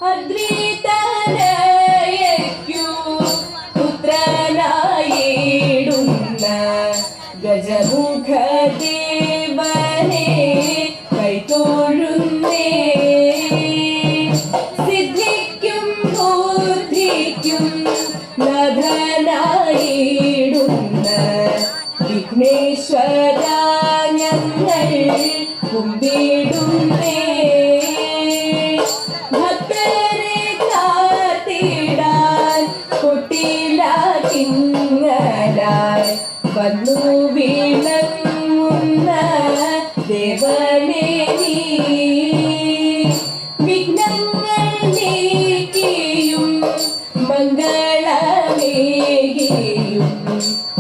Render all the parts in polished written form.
അദ്രിതനയയ്ക്കു പുത്രനായിടുന്ന ഗജമുഖദേവനെ കൈതൊഴുന്നേ. സിദ്ധിക്കും ബുദ്ധിക്കും നാഥനായിടുന്ന വിഘ്നേശ്വര ഞങ്ങൾ കുമ്പിടുന്നേ. ഭക്തരെ കാത്തിടാൻ കൊട്ടിലാക്കിങ്ങലായി വന്നു വീണങ്ങുന്ന ദേവനേ നീ. വിഘ്നങ്ങൾ നീക്കിയും മംഗളമേകിയും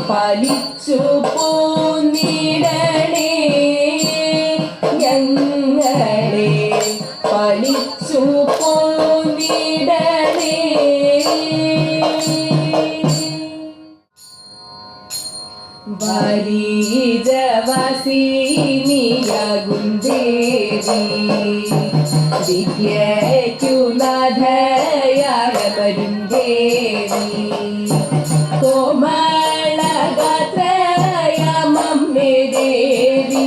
പാലിച്ചു പോന്നിടണേ ഞങ്ങളെ, പാലിച്ചു പോന്നിടണേ. വാരീജവാസിനിയാകും ദേവി വിദ്യയ്ക്കു നാഥയാഴവരും ദേവി. കോമളഗാത്രയമമ്മേ ദേവി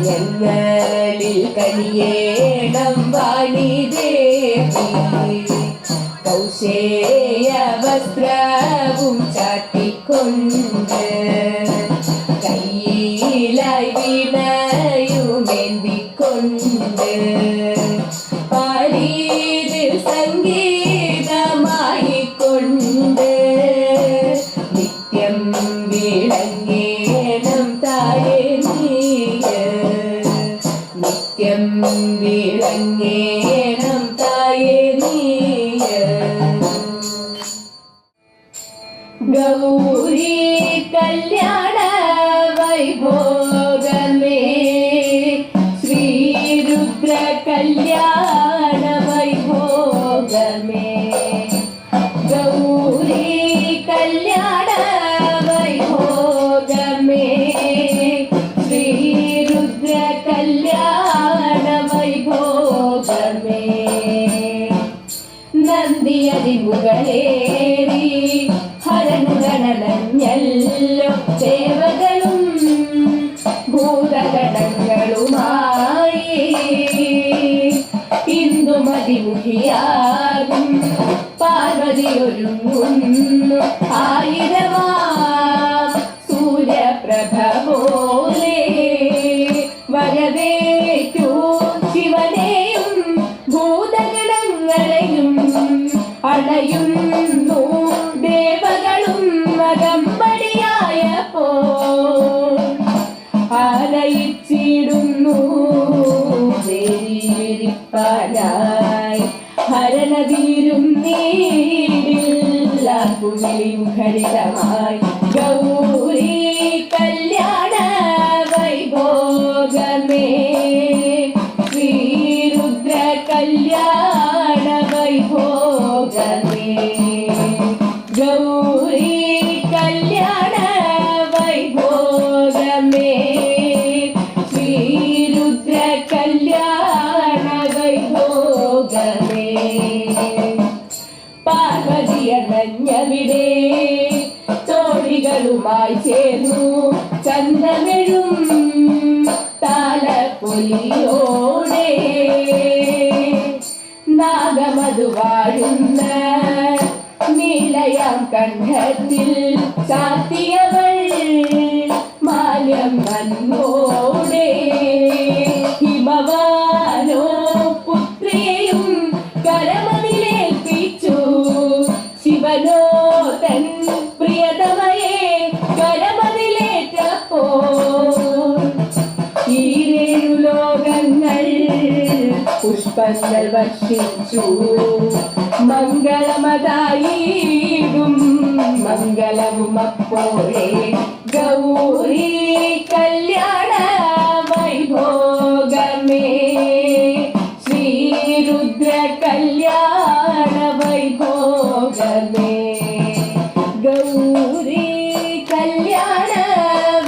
ഞങ്ങളിൽ കനിയേണം വാണി ദേവി. കൗശേയ വസ്ത്രവും ചാട്ടിക്കൊണ്ട് കയ്യിലായി വീണയുമേന്തിക്കൊണ്ട് പാരീതിൽ സംഗീതമായിക്കൊണ്ട് നിത്യം വിളങ്ങേണം തായേ നീയ. നിത്യം വിളങ്ങേണം തായേ നീയ. ഗൗരി കല്യാണ വൈഭോഗമേ ശ്രീരുദ്ര കല്യാണ വൈഭോഗമേ. ഗൗരി കല്യാണ വൈഭോഗമേ ശ്രീരുദ്ര കല്യാണ വൈഭോഗമേ. നന്ദിയതിമുകളേറി ഹരനുഗണനഞ്ഞല്ലോ ദേവകളും ഭൂതഗണങ്ങളുമായി ഇന്ദുമതിമുഖിയാകും പാർവതിയൊരുങ്ങുന്നു ആയിരമാം സൂര്യപ്രഭ പോലെ. വരവേറ്റു ശിവനെയും ഭൂതഗണങ്ങളെയും അണയുന്നു ദേവകളും അകമ്പടിയായപ്പോൾ ആലയിച്ചിടുന്നു ദേവിരിപ്പാനായി. ഹരണതീരും നീടില്ല കുമിളിമുഖരിതമായി. ഗൗരി കല്യാണ വൈഭോഗമേ ശ്രീരുദ്ര കല്യാണ വൈഭോഗമേ. ഗൗരി കല്യാണ വൈഭോഗമേ ശ്രീരുദ്ര കല്യാണ വൈഭോഗമേ. പാർവതിയണഞ്ഞവിടെ തോഴികളുമായി ചേർന്നു ചന്ദമെഴും താലപ്പൊലിയോടെ നാഗമധു വാഴുന്ന നീലയാം കണ്ഠത്തിൽ ചാത്തിയവൾ മാല്യം മന്നോടെ. ഹിമവാനോ പുത്രിയെയും കരമതിലേൽപ്പിച്ചു ശിവനോ തൻ പ്രിയതമയെ കരമതിലേറ്റപ്പോൾ ഈരേഴു ലോകങ്ങൾ പുഷ്പങ്ങൾ വർഷിച്ചു. മംഗളമതായിടും മംഗളവും അപ്പോഴേ. ഗൗരി കല്യാണ വൈഭോഗമേ ശ്രീരുദ്ര കല്യാണ വൈഭോഗമേ. ഗൗരി കല്യാണ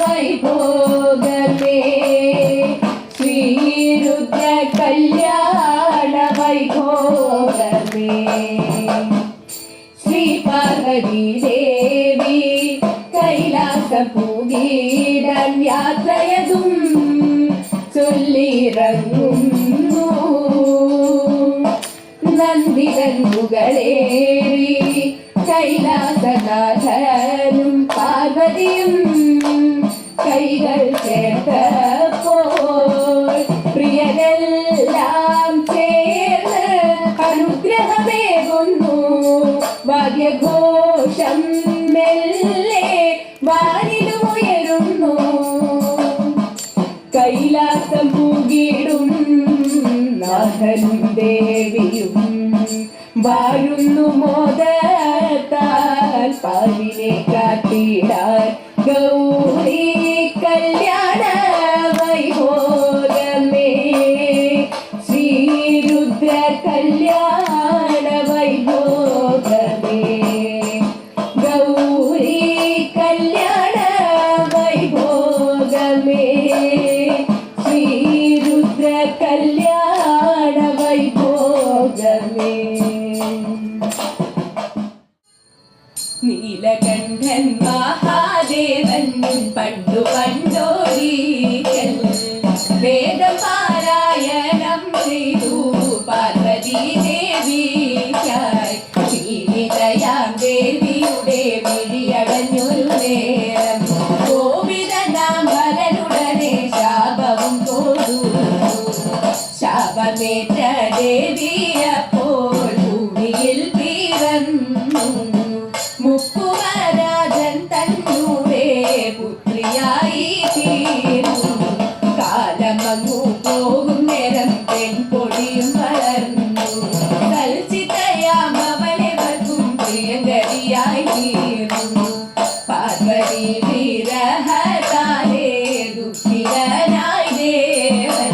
വൈഭോഗമേ ശ്രീരുദ്ര കല്യാണ വൈഭോഗമേ. പൂകിടാൻ യാത്രയതും ചൊല്ലിറങ്ങുന്നു. നന്ദിതൻ മുകളേറി കൈലാസനാഥനും പാർവതിയും കൈകൾ ചേർത്തപ്പോൾ പ്രിയരെല്ലാം ചേർന്ന് അനുഗ്രഹമേകുന്നു. ഭാഗ്യഘോഷം മെല്ലെ വാനിലുയരുന്നു. കൈലാസം പൂകിടും നാഥനും ദേവിയും വാഴുന്നു മോദത്താൽ പാലിനെ കാട്ടിടാൻ ഗൗരി കല്യാണ വൈഭോഗമേ. ശ്രീരുദ്ര കല്യാണ വൈഭോഗമേ. ഗൗരി കല്യാണ വൈഭോഗമേ. ശ്രീരുദ്ര കല്യാണ വൈഭോഗമേ. നീലകണ്ഠൻ മഹാദേവൻ പണ്ടു പണ്ടോരീക്കൽ വേദം പാരായണം ചെയ്തു പാർവതി ദേവിക്കായി. ശ്രീനിതയാം ദേവിയുടെ വിഴിയടഞ്ഞൊരു നേരം കോവിദനാം വരനുടനെ ശാപവും തോന്നു. ശാപമേറ്റ ദേവിയപ്പോൾ ഭൂമിയിൽ പിറന്നു. മുക്കുവരാജൻ തന്നൂടെ പുത്രിയായി തീർന്നു. കാലമങ്ങു പോകും നേരം പെൺപൊടിയും വളർന്നു. കൽച്ചിതയാം അവളെവർക്കും പ്രിയങ്കരിയായി തീർന്നു. പാർവതി വിരഹത്താലേ ദുഃഖിതനായി ദേവൻ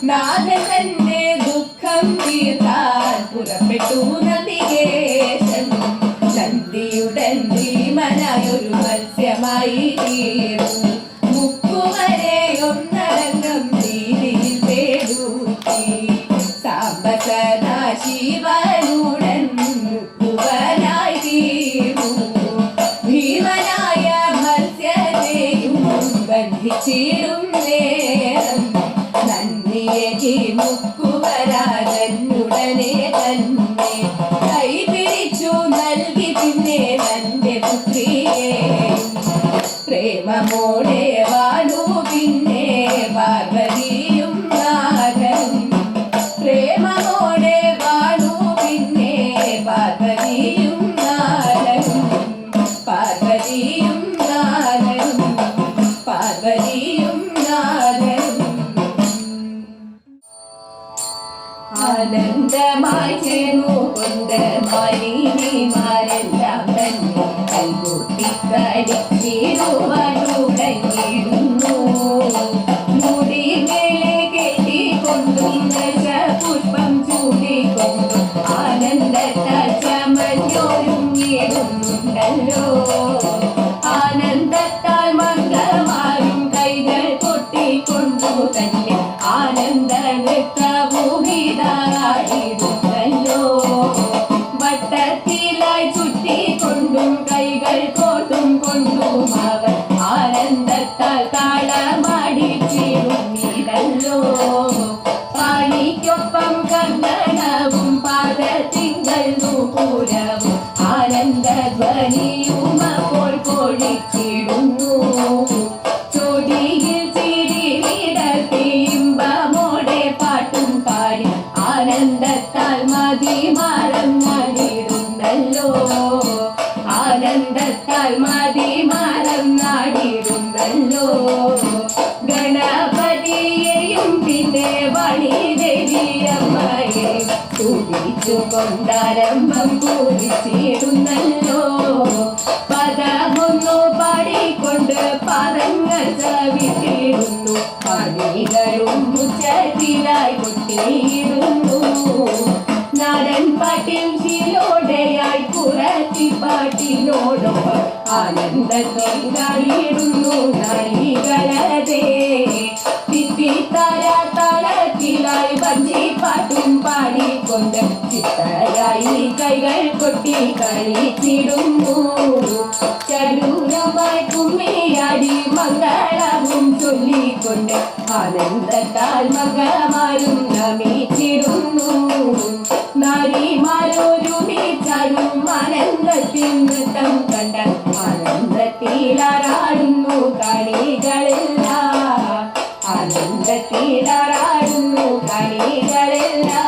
നാഥൻ തന്റെ ദുഃഖം തീർക്കാൻ പുറപ്പെട്ടു നന്ദികേശൻ. നന്ദിയുടൻ ഭീമനായൊരു മത്സ്യമായി തീർന്നു. മുക്കുവരെ ഒന്നടങ്കം രീതിയിൽ പേടൂത്തി. സാമ്പസനാ ശിവനുടൻ മുക്കുവനായി തീർന്നു. ഭീമനായ മത്സ്യത്തെയും ബന്ധിച്ചിടും നേരം നന്ദിയെ മുക്കുവരാജനുടനെ തന്നെ കൈപിടിച്ചു നൽകി പിന്നെ തന്റെ പുത്രിയെ. പ്രേമമോടെ വാഴു പിന്നെ പാർവതിയും നാഥനും. പ്രേമമോടെ വാഴു പിന്നെ പാർവതിയും നാഥനും. പാർവതിയും നാഥനും. പാർവതിയും നാഥനും. ആനന്ദമായി ചേർന്നു കൊണ്ട് മാലിനിമാരെല്ലാം തന്നെ കൈകൂട്ടിക്കളിച്ചിടുവാൻ തുടങ്ങിയിരുന്നു. മുടിമേലെ കെട്ടിക്കൊണ്ടും ദശപുഷ്പം ചൂടിക്കൊണ്ടും ആനന്ദത്താൽ ചമഞ്ഞൊരുങ്ങിടുന്നുണ്ടല്ലോ. ആനന്ദത്താൽ മംഗളമാരും കൈകൾ കൊട്ടിക്കൊണ്ടു തന്നെ ആനന്ദ നൃത്തഭൂമിതാടിടുന്നല്ലോ. വട്ടത്തിലായി ചുറ്റിക്കൊണ്ടും കൈകൾ കോട്ടും കൊണ്ടും അവർ ആനന്ദത്താൽ താളമാടിച്ചിടുന്നിടല്ലോ. പാണിക്കൊപ്പം കർണനവും പാദത്തിങ്കൽ നൂപുരവും ആനന്ദധ്വനിയും അപ്പോൾ പൊഴിച്ചിടുന്നു. ചോടിയിൽ ചിരി വിടർത്തിയിമ്പമോടെ പാട്ടും പാടി ആനന്ദത്താൽ മതിമറന്നടിടുന്നല്ലോ. ആനന്ദത്താൽ മതിമറന്നടിടുന്നല്ലോ. ഗണപതിയെയും പിന്നെ വണിദേവിയമ്മയെ തുടിച്ചു കൊണ്ടാരംഭം കുറിച്ചിടുന്നല്ലോ. പദമൊന്നു പാടിക്കൊണ്ട് പദങ്ങൾ ചവിട്ടിടുന്നു. പണികളും ഉച്ചത്തിലായി കൊട്ടിയിടുന്നു. നാടൻ പാട്ടിൽ ശിലോടയായി കുറത്തി പാട്ടിനോടൊപ്പം ആനന്ദത്തിൽ നാടിയിടുന്നു നാടികളതെ. തിത്തിത്താര താളത്തിലായി വഞ്ചി പാട്ടും പാടിക്കൊണ്ട് ചിത്തയായി കൈകൾ കൊട്ടി കളിച്ചിടുന്നു. ചടൂരമായി കുമ്മിയാടി മംഗളവും ചൊല്ലിക്കൊണ്ട് ആനന്ദത്താൽ മകമാരും നമിച്ചിടുന്നു. നാരിമാരൊരുമിച്ചാലും ആനന്ദത്തിൽ നൃത്തം കണ്ട ആനന്ദത്തിലാറാടുന്നു കാണികളെല്ലാം. ആനന്ദത്തിലാറാടുന്നു കാണികളെല്ലാം.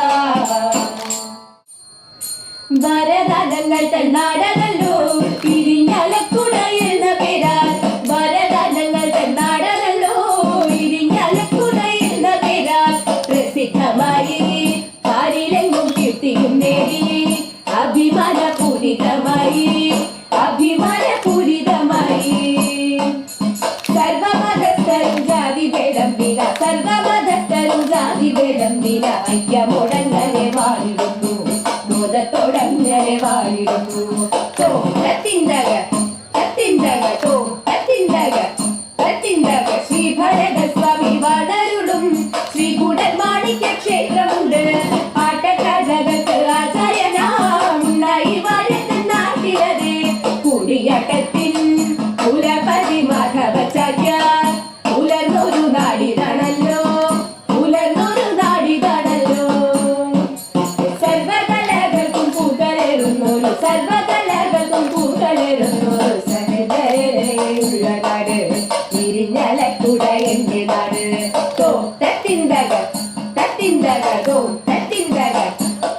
വരദാനങ്ങൾ തന്നാടകല്ലോ ഇരിഞ്ഞാലക്കുടയെന്ന പേരാൽ. വരദാനങ്ങൾ തന്നാടകല്ലോ ഇരിഞ്ഞാലക്കുടയെന്ന പേരാൽ പ്രസിദ്ധമായി പാരിലെങ്ങും കീർത്തിയും നേടി. അഭിമാനപൂരിതമായി അഭിമാനപൂരിതമായി. സർവമതസ്ഥരും ജാതിഭേദം വില സർവമതസ്ഥരും ജാതിഭേദം വില ഐക്യമോടങ്ങനെ വാഴിടുന്നു. ബോധത്തോടങ്ങനെ വാഴിടുന്നു. തോത്തിന്തക തത്തിന്തക തോത്തിന്തക തത്തിന്തക ശ്രീ ഭരതസ്വാമി വളരുടും ശ്രീ കുടൽ മാണിക്യ ക്ഷേത്രമുണ്ട്. ആട്ടക്കാരകൾക്ക് ആചാര്യനായി വാഴത്ത് നാട്ടിലത് കൂടിയാട്ടത്തിൻ കുലപതി മാധവചാര്യാർ പുലർന്നൊരു നാടിതാണല്ലോ. പുലർന്നൊരു നാടിതാണല്ലോ. സർവകലകൾക്കും പൂക്കളേറുന്നൊരു സർവകലകൾക്കും പൂക്കളേറുന്നൊരു സഹജയുള്ള നാട് ഇരിഞ്ഞാലക്കുട എന്റെ നാട്. തത്തിന്തക തത്തിന്തക തത്തിന്തക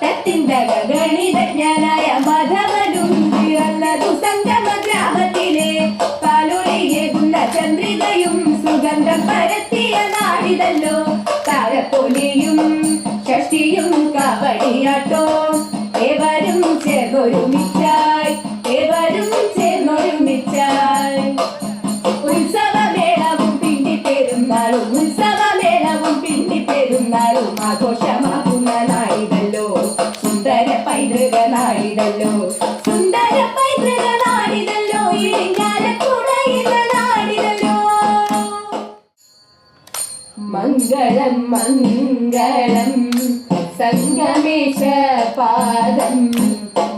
തത്തിന്തക. ഗണിതജ്ഞനായ മാധവനും പിറന്നതു സംഗമ ഗ്രാമത്തിലെ പാലൊളിയേകുന്ന ചന്ദ്രികയും സുഗന്ധം പരത്തിയ നാടിതല്ലോ. താരപ്പൊലിയും ഷഷ്ടിയും കാവടിയാട്ടോ ഏവരും ചേർന്നൊരുമിച്ചായി ഏവരും ചേർന്നൊരുമിച്ചായി. ഉത്സവമേളവും പിണ്ടിപ്പെരുന്നാളും ഉത്സവമേളവും പിണ്ടിപ്പെരുന്നാളും ആഘോഷമാകുന്ന നാടിതല്ലോ. സുന്ദര പൈതൃക നാടിതല്ലോ. സുന്ദര പൈതൃക നാടിതല്ലോ. ഇരിഞ്ഞാലക്കുട എന്ന നാടിതല്ലോ. മംഗളം മംഗളം സംഗമേശ പാദം.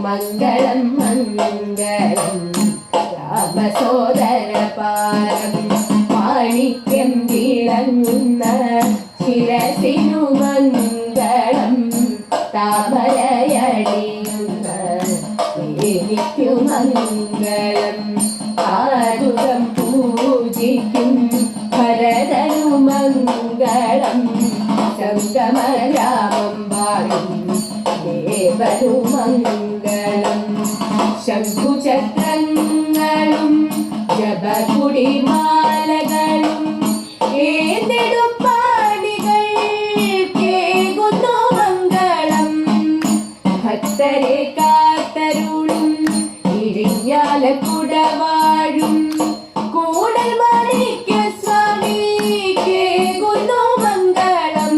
മംഗളം മംഗളം രാമസോദര പാദം. മാണിക്യം തിളങ്ങുന്ന ശിരസിനു മംഗളം. താമരയണിയുന്ന എനിക്കു മംഗളം. ആരുതം പൂജിക്കും ഭരതനു മംഗളം. സംഗമരാമം വാഴും ദേവനു മംഗളം. ശംഖുചക്രങ്ങളും ജപകുടിമാലകളും ഏതെടുപ്പാണികൾ കേകുന്നു മംഗളം. ഭക്തരെ കാത്തരുളും ഇരിഞ്ഞാലക്കുട വാഴും കൂടൽ മാണിക്യ സ്വാമി കേകുന്നു മംഗളം.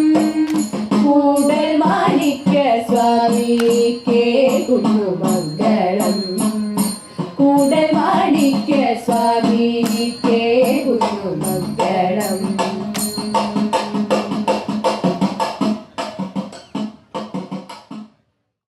കൂടൽ മാണിക്യ സ്വാമി കേകുന്നു മംഗളം. കൂടൽ മാണിക്യ